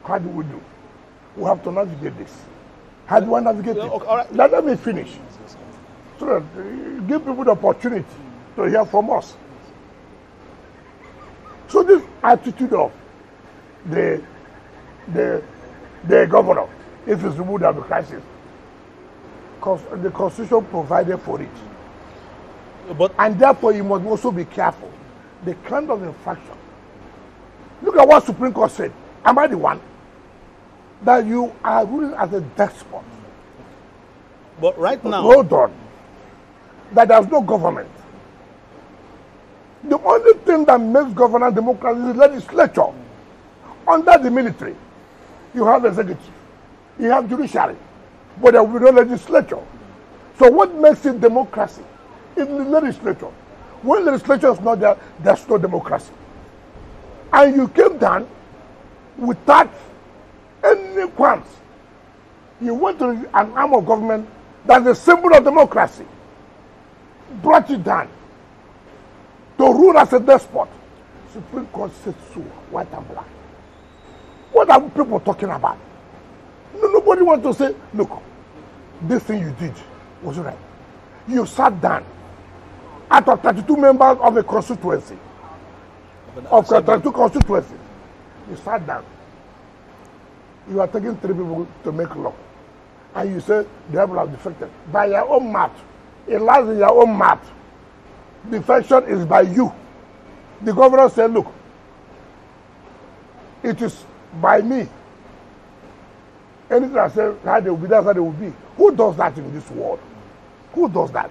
How do we do? We have to navigate this. How do I navigate it? Okay, all right. Let me finish. So that give people the opportunity to hear from us. So this attitude of the governor, if it's removed of the crisis, because the Constitution provided for it. And therefore, you must also be careful. The kind of infraction. Look at what Supreme Court said. Am I the one? That you are ruling as a despot. But right now... Hold on. That there's no government. The only thing that makes governance democracy is legislature. Under the military, you have executive, you have judiciary, but there will be no legislature. So what makes it democracy is the legislature. When legislature is not there, there's no democracy. And you came down without any qualms. You went to an arm of government that's a symbol of democracy, brought you down to rule as a despot. Supreme Court said so, white and black. What are people talking about? Nobody wants to say, look, this thing you did was right. You sat down out of 32 members of a constituency, of 32 constituencies. You sat down. You are taking 3 people to make law. And you say the people have defected. By your own math, it lies in your own math. Defection is by you. The governor said, look, it is by me. Anything I say, how they will be, that's how they will be. Who does that in this world? Who does that?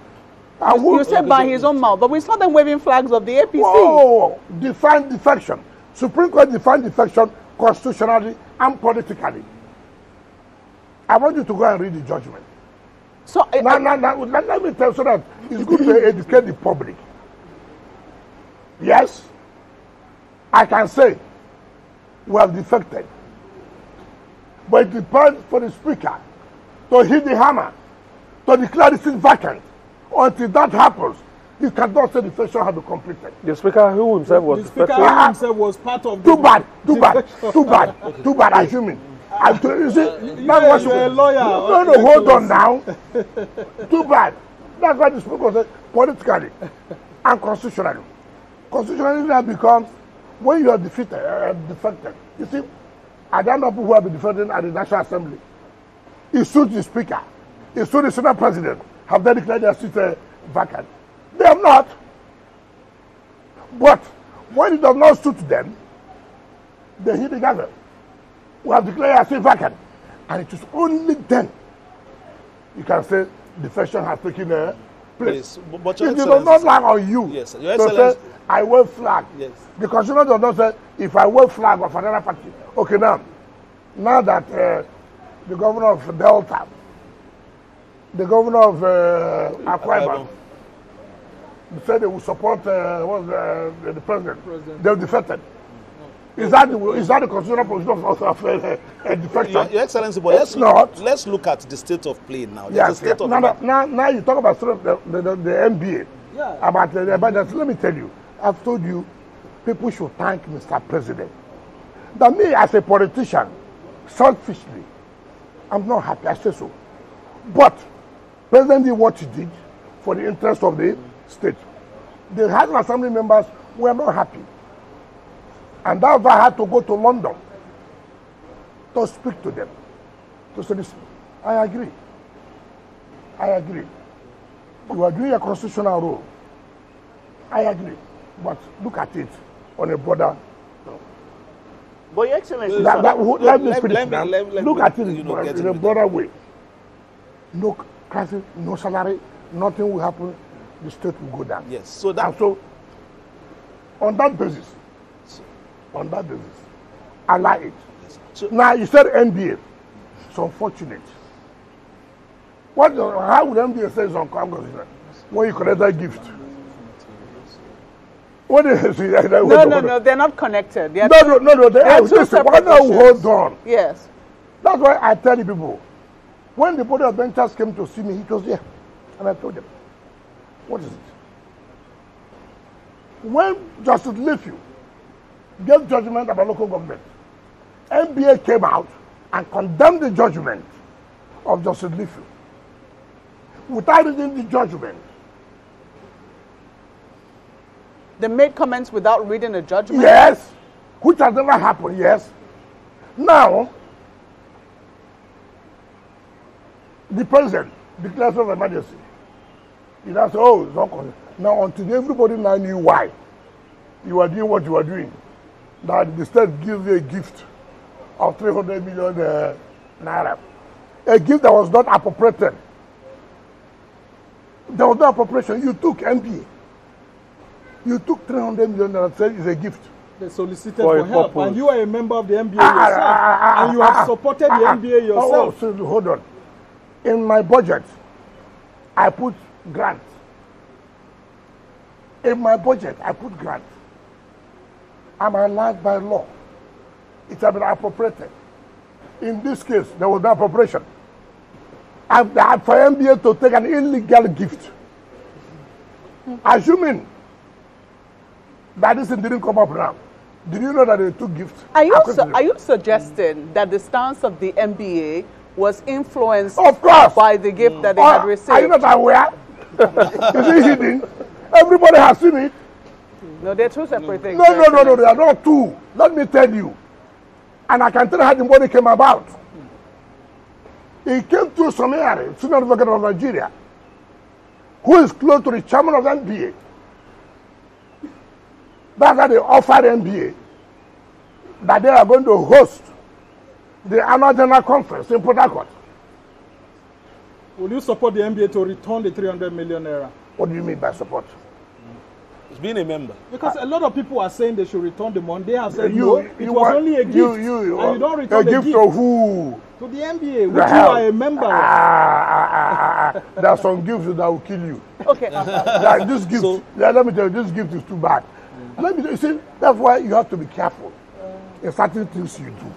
You said by his own mouth, but we saw them waving flags of the APC. Oh, define defection. Supreme Court defined defection constitutionally and politically. I want you to go and read the judgment. So now, let me tell you so that it's good to educate the public. Yes, I can say we have defected. But it depends for the speaker to hit the hammer, to declare the seat vacant. Until that happens, you cannot say the defection has been completed. The speaker who himself was defected. The speaker himself was part of the... Too bad, assuming. You see, that's what you're a lawyer. No, hold on now. Too bad. That's why the speaker said politically and constitutionally. Constitutionally that becomes when you are defected. You see, I don't know people who have been defending at the National Assembly. It suits the speaker. It suits the Senate President. Have they declared their seat vacant? They have not. But when it does not suit them, they hit the gavel. We have declared our seat vacant. And it is only then you can say defection has taken place. But it does not lie on you. Yes, Your to Excellency. say, I wave flag. Yes. The Constitution does not say, if I wave flag of another party. Okay, now that the governor of Delta, the governor of Akwa Ibom, said they will support the president. They've defected. Is that the constitutional position of a defection? Your Excellency, but let's look at the state of play now. Yes, now you talk about the NBA. Yeah. About that. Let me tell you, I've told you, people should thank Mr. President. That me as a politician, selfishly, I'm not happy. I say so. But President did what he did for the interest of the state. The House of Assembly members were not happy. And that's why I had to go to London to speak to them. To say, listen, I agree. You are doing a constitutional role. I agree. But look at it on a broader. But Your Excellency, let me finish now. Look at it in a broader way. No crisis, no salary, nothing will happen. The state will go down. Yes. So that. And so, on that basis, I like it. Yes. So, now you said NBA. It's unfortunate. How would NBA say it's unconstitutional when you collect that gift? What is it? No, they're not connected. No, they are. Listen, why not hold on? Yes. That's why I tell the people, when the Board of Ventures came to see me, he was there. And I told them, what is it? When Justice Leafield gave judgment about local government, NBA came out and condemned the judgment of Justice Lifu. Without reading the judgment. They made comments without reading the judgment? Yes, which has never happened, yes. Now, the president declares of emergency. He now says, oh, it's not concerned. Now, until everybody now knew why you are doing what you are doing, that the state gives you a gift of 300 million naira. A gift that was not appropriated. There was no appropriation. You took MPA. You took 300 million naira and said it's a gift. They solicited for help, and you are a member of the NBA yourself, and you have supported the NBA yourself. So hold on. In my budget, I put grants. In my budget, I put grants. I'm allowed by law. It has been appropriated. In this case, there was no appropriation. For NBA to take an illegal gift, assuming that this thing didn't come up now, did you know that they took gifts? Are you suggesting that the stance of the NBA was influenced of course by the gift that they had received? Are you not aware? Is it hidden? Everybody has seen it. No, they're two separate things. No, they are not two. Let me tell you. And I can tell you how the money came about. It came through some area, senior advocate of Nigeria, who is close to the chairman of the NBA. That's how they offered NBA that they are going to host the annual general conference in Port Harcourt. Will you support the NBA to return the 300 million naira? What do you mean by support? It's being a member. Because a lot of people are saying they should return the money. They have said it was only a gift. And you don't return a gift to who? To the NBA, which you are a member of. There are some gifts that will kill you. Okay. This gift, let me tell you, this gift is too bad. Let me tell you, see, that's why you have to be careful in certain things you do.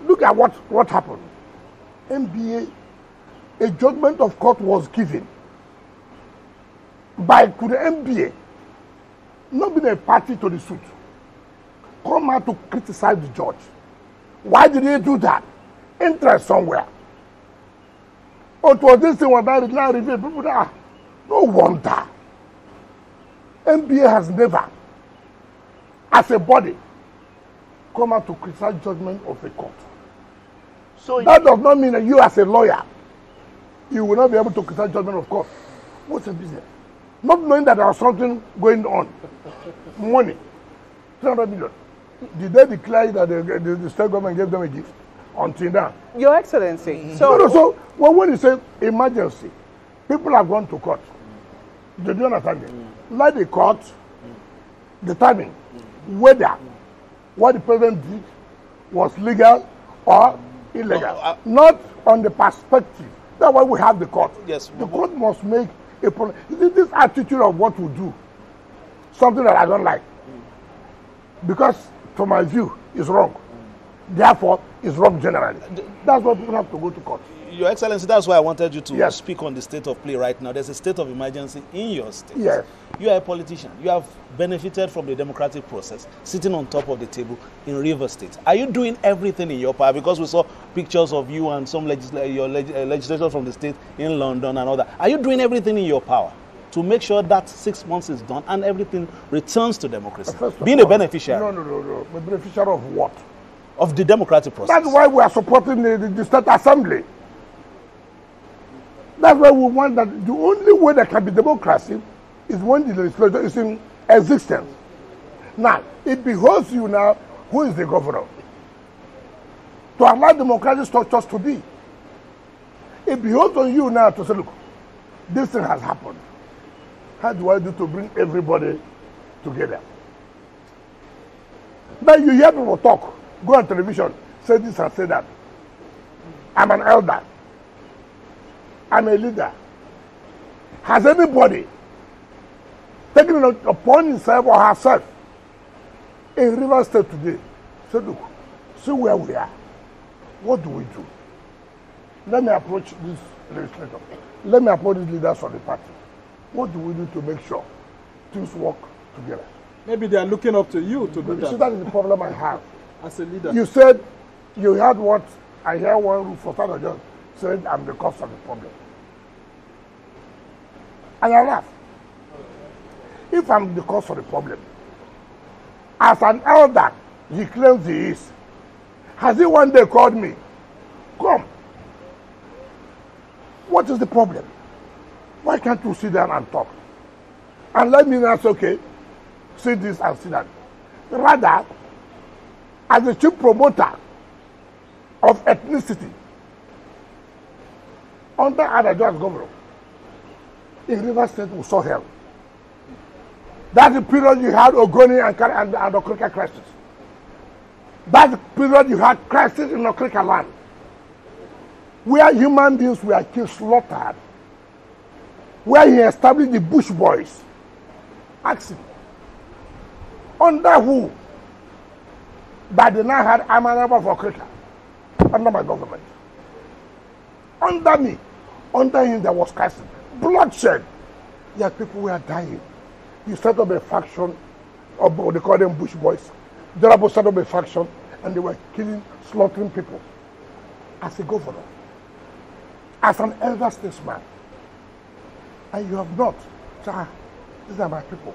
Look at what happened. NBA, a judgment of court was given by the NBA, not being a party to the suit, come out to criticize the judge. Why did he do that? Interest somewhere. Or it was this thing was now revealed. People that no wonder. NBA has never, as a body, come out to criticize judgment of a court. So that does not mean that you as a lawyer, you will not be able to criticize judgment of court. What's the business? Not knowing that there was something going on. Money. 300 million. Did they declare that the state government gave them a gift? Until now. Your Excellency. So when you say emergency, people have gone to court. Do you understand it? Let the court determine whether what the president did was legal or illegal. Not on the perspective. That's why we have the court. Yes. The court must make a problem. This attitude of what we do, something that I don't like. Because, from my view, is wrong. Therefore, it's wrong generally. That's why people have to go to court. Your Excellency, that's why I wanted you to speak on the state of play right now. There's a state of emergency in your state. Yes. You are a politician. You have benefited from the democratic process, sitting on top of the table in Rivers State. Are you doing everything in your power? Because we saw pictures of you and some legislators from the state in London and all that. Are you doing everything in your power to make sure that 6 months is done and everything returns to democracy? Being a beneficiary. No. A beneficiary of what? Of the democratic process. That's why we are supporting the State Assembly. That's why we want that the only way there can be democracy is when the legislature is in existence. Now, it behoves you now, who is the governor, to allow democratic structures to be. It behoves on you now to say, look, this thing has happened. How do I do to bring everybody together? Now you hear people talk, go on television, say this and say that. I'm an elder. I'm a leader. Has anybody taken it upon himself or herself in Rivers State today? Say, look, see where we are. What do we do? Let me approach this legislator. Let me approach these leaders of the party. What do we do to make sure things work together? Maybe they are looking up to you to do that. See, that is the problem I have. as a leader. You said you had what I hear one for Father John said I'm the cause of the problem. And I laugh. If I'm the cause of the problem, as an elder, he claims he is. Has he one day called me? Come. What is the problem? Why can't you sit down and talk? And let me know, okay, see this and see that. Rather, as the chief promoter of ethnicity under Adadjo's governor, in River State we saw hell. That's the period you had Ogoni and Okrika crisis. That's the period you had crisis in Okrika land, where human beings were killed, slaughtered, where he established the Bush Boys. Ask him. Under who? But they now had Amanaba for Okrika, under my government. Under me, under him there was crisis, bloodshed. Yet people were dying. You set up a faction, or they call them Bush Boys. The other set up a faction, and they were killing, slaughtering people. As a governor, as an elder statesman, and you have not. Sir, these are my people.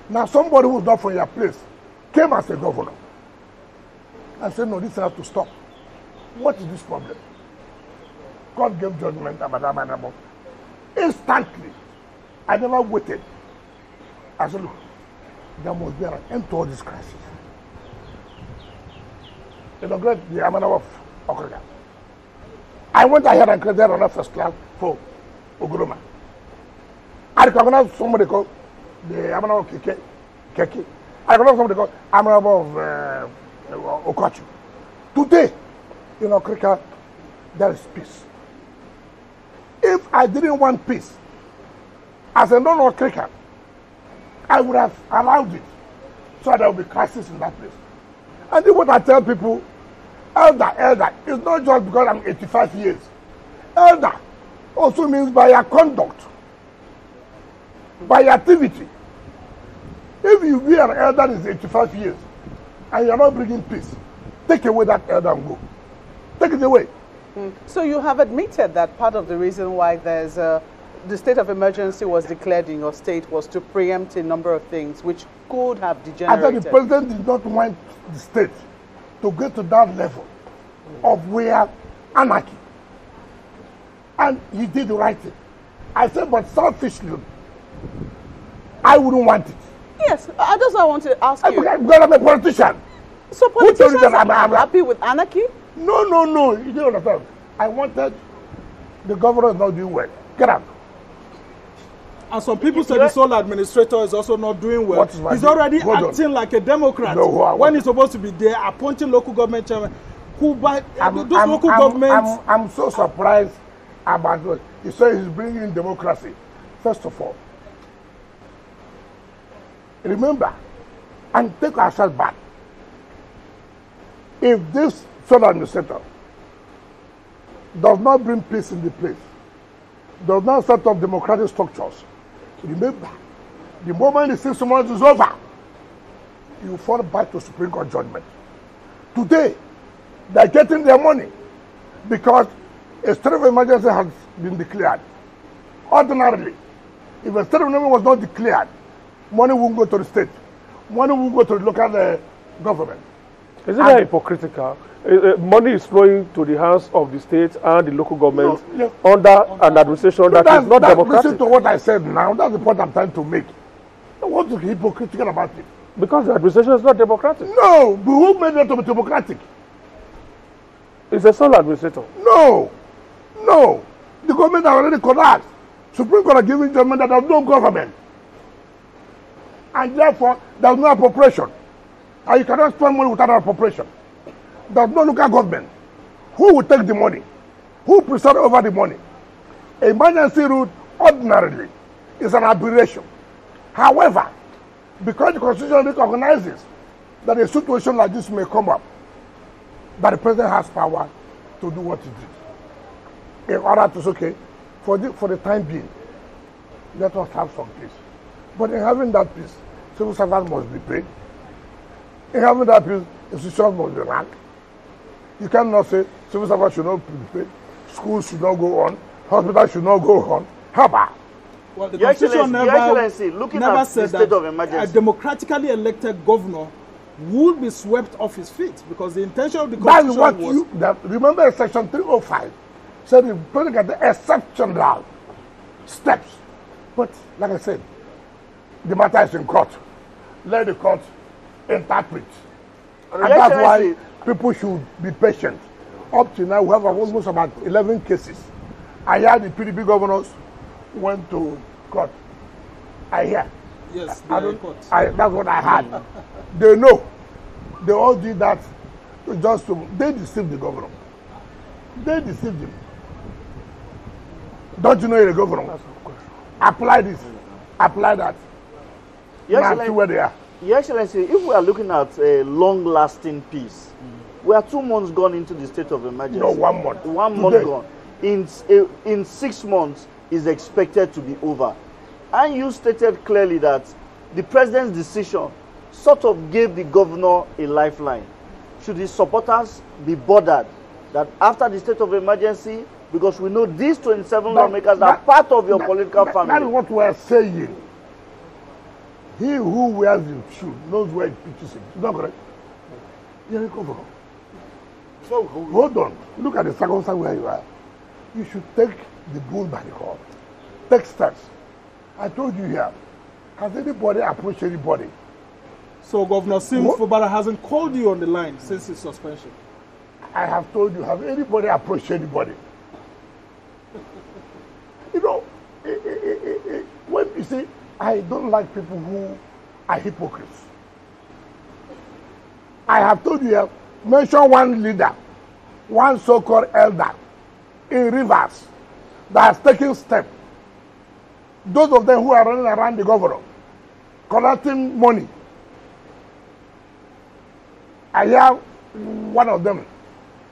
Now somebody who's not from your place came as a governor and said, no, this has to stop. What is this problem? God gave judgment about Amanabo. Instantly. I never waited. I said, look, there must be an end to all this crisis. You know, great the Amanabo of Okrika. I went ahead and created another first class for Oguruma. I recognized somebody called the Amanabo of Keke. I recognized somebody called Amanabo of Okochu. Today, in Okrika, there is peace. If I didn't want peace, as a non-Okrika, I would have allowed it so there would be crisis in that place. And this is what I tell people, elder, it's not just because I'm 85 years. Elder also means by your conduct, by your activity. If you be an elder that is 85 years and you're not bringing peace, take away that elder and go. Take it away. So you have admitted that part of the reason why there's the state of emergency was declared in your state was to preempt a number of things which could have degenerated. I thought the president did not want the state to get to that level of where anarchy. And he did the right thing. I said, but selfishly, I wouldn't want it. Yes, that's what I want to ask you. Because I'm a politician. So politicians are happy with anarchy? No. You don't understand. I wanted the governor is not doing well. Get out. And some people say the sole administrator is also not doing well. He's already acting like a Democrat when he's supposed to be there appointing local government chairman. I'm so surprised about what he says he's bringing democracy. First of all, remember and take ourselves back. If this sole administrator does not bring peace in the place, does not set up democratic structures, remember, the moment the 6 months is over, you fall back to Supreme Court judgment. Today, they're getting their money because a state of emergency has been declared. Ordinarily, if a state of emergency was not declared, money won't go to the state. Money won't go to the local government. Isn't that hypocritical? Money is flowing to the hands of the state and the local government under an administration that is not democratic. Listen to what I said now. That's the point I'm trying to make. What is hypocritical about it? Because the administration is not democratic. No, but who made it to be democratic? It's a sole administrator. No. The government has already collapsed. Supreme Court has given judgment that there's no government. And therefore, there's no appropriation. And you cannot spend money without an appropriation. There's no local government. Who will take the money? Who will preside over the money? Emergency route ordinarily is an aberration. However, because the Constitution recognizes that a situation like this may come up, that the president has power to do what he did. In order to say, okay, for the time being, let us have some peace. But in having that peace, civil servants must be paid. In having that peace, institutions must be ranked. You cannot say civil servants should not be paid, schools should not go on, hospitals should not go on. How about? Well, the Constitution never said that a democratically elected governor would be swept off his feet because the intention of the Constitution remember Section 305 said the president got the exceptional steps. But like I said, the matter is in court. Let the court interpret. And that's why people should be patient. Up to now, we have almost about 11 cases. I hear the PDP governors went to court. I hear. Yes, that's what I heard. They know. They all did that just to, they deceived the governor. They deceived him. Don't you know you're a governor? Apply this, apply that. Now see where they are. Your Excellency, if we are looking at a long-lasting peace, we are 2 months gone into the state of emergency. No, 1 month. 1 month gone. In 6 months is expected to be over. And you stated clearly that the president's decision sort of gave the governor a lifeline. Should his supporters be bothered that after the state of emergency, because we know these 27 lawmakers are part of your political family. That is what we are saying. He who wears the shoe knows where it pitches him. Is that correct? You're a governor. So hold on. Look at the circumstance where you are. You should take the bull by the horn. Take steps. I told you here. Has anybody approached anybody? So Governor Sims Fubara hasn't called you on the line since his suspension. I have told you, have anybody approached anybody? You know, when you see, I don't like people who are hypocrites. I have told you here, mention one leader, one so-called elder in Rivers that has taken steps. Those of them who are running around the governor, collecting money. I hear one of them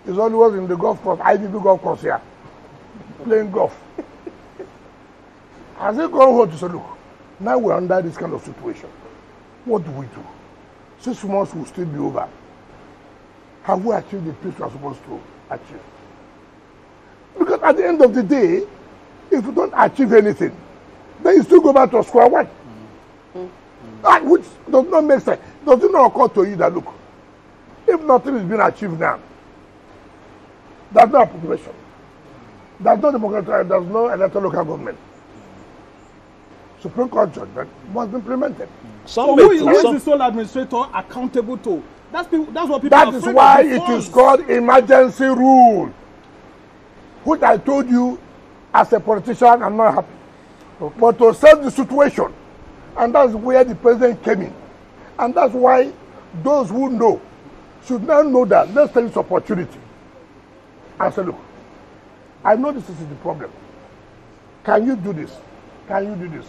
is always in the golf course, IDB golf course here, playing golf. As they go home to say, look, now we're under this kind of situation. What do we do? 6 months will still be over. Have we achieved the peace we are supposed to achieve? Because at the end of the day, if you don't achieve anything, then you still go back to square one. Which does not make sense. Does it not occur to you that, look, if nothing is being achieved now, there's no population, there's no democratic, there's no electoral local government. Supreme Court judgment must be implemented. So who is the sole administrator accountable to? That's what people That is why it is called emergency rule, which I told you as a politician I'm not happy. But to solve the situation, and that's where the president came in. And that's why those who know should now know that let's take this opportunity and say, look, I know this is the problem. Can you do this? Can you do this?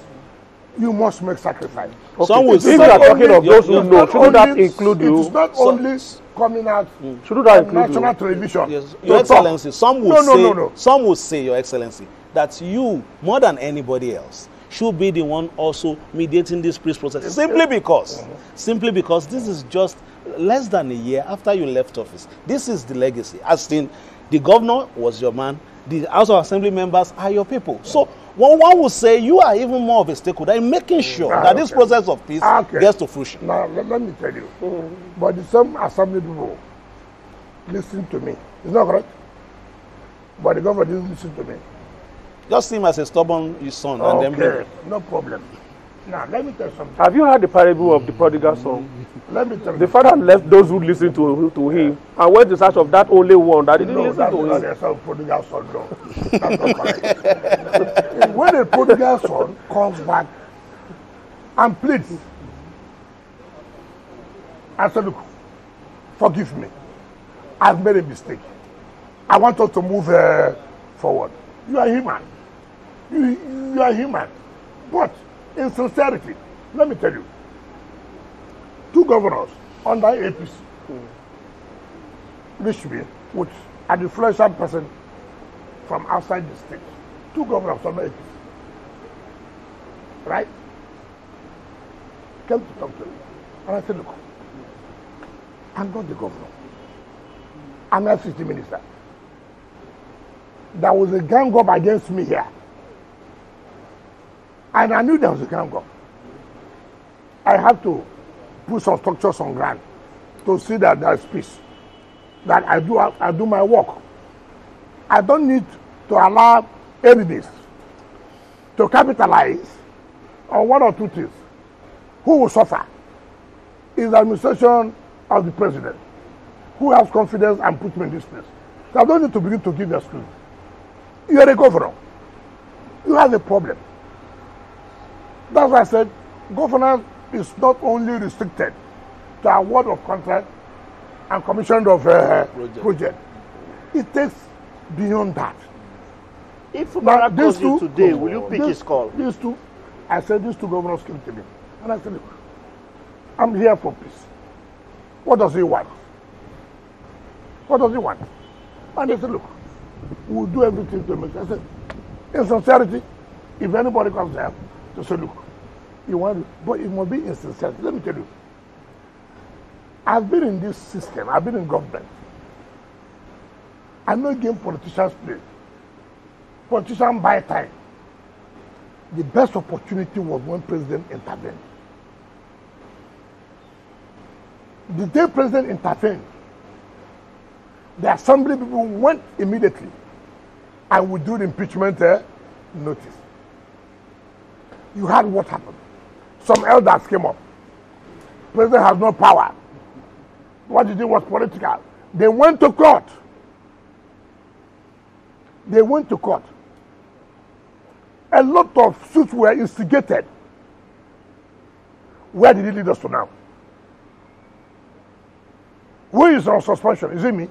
You must make sacrifice. Okay. If you are talking of those who know, shouldn't that include you? It's not only coming out shouldn't that include national television. Yes. Your Excellency, some would say, Your Excellency, that you, more than anybody else, should be the one also mediating this peace process. Simply because this is just less than a year after you left office. This is the legacy. As in, the governor was your man, the House of Assembly members are your people. So one would say you are even more of a stakeholder in making sure that this process of peace gets to fruition. Now, let me tell you, but the same assembly people listen to me. It's not correct? But the government didn't listen to me. Just see him as a stubborn son and then bring him. No problem. Now, let me tell you something. Have you heard the parable of the prodigal son? Let me tell you. The father left those who listened to him and went in search of that only one that didn't listen to him. That's not prodigal son, no. That's not correct. When a prodigal son comes back and pleads and says, look, forgive me. I've made a mistake. I want us to move forward. You are human. You are human. But in sincerity, let me tell you, 2 governors under APC reached me with an influential person from outside the state. 2 governors under APC. Right? Came to talk to me. And I said, look, I'm not the governor. I'm FCT minister. There was a gang up against me here. And I knew there was a gang up. I had to put some structures on ground to see that there is peace. That I do my work. I don't need to allow enemies to capitalize on one or two things. Who will suffer is the administration of the president, who has confidence and put me in this place. So I don't need to begin to give excuse. You are a governor. You have a problem. That's why I said governance is not only restricted to award of contract and commission of project. It takes beyond that. If Fubara calls you today, will you pick his call? These two, I said these two governors came to me. And I said, look, I'm here for peace. What does he want? What does he want? And they said, look, we'll do everything to make it. I said, in sincerity, if anybody comes there to say, look, you want it, but it must be in sincerity. Let me tell you, I've been in this system, I've been in government. I know game politicians play. Politicians buy time. The best opportunity was when President intervened. The day President intervened, the assembly people went immediately and withdrew the impeachment notice. You heard what happened. Some elders came up. President has no power. What he did was political. They went to court. They went to court. A lot of suits were instigated. Where did it lead us to now? Who is on suspension? Is it me?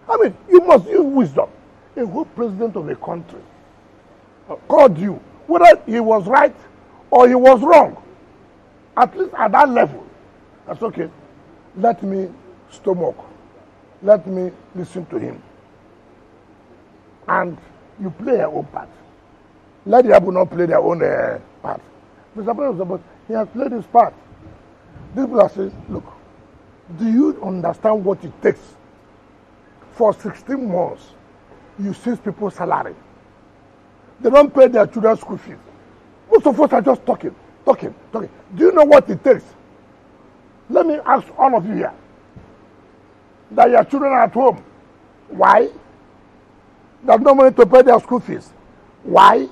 I mean, you must use wisdom. A whole president of a country called you, whether he was right or he was wrong, at least at that level. That's okay. Let me stomach. Let me listen to him. And you play your own part. Let the people not play their own part. Mr. President, he has played his part. These people are saying, look, do you understand what it takes? For 16 months, you seize people's salary. They don't pay their children's school fees. Most of us are just talking. Do you know what it takes? Let me ask all of you here, that your children are at home. Why? There's no money to pay their school fees. Why?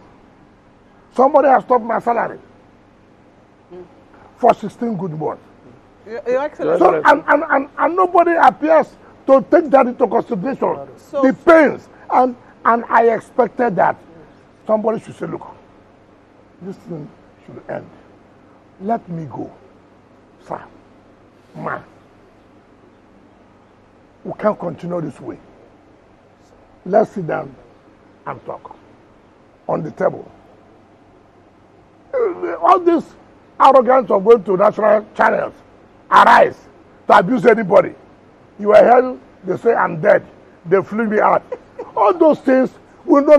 Somebody has stopped my salary for 16 good months. Your Excellency. So, and nobody appears to take that into consideration. So, the pains. And I expected that somebody should say, look, this thing should end. Let me go. Sir, man, we can't continue this way. Let's sit down and talk on the table. All this arrogance of going to national channels, arise to abuse anybody. You are here, they say I'm dead. They flew me out. All those things will not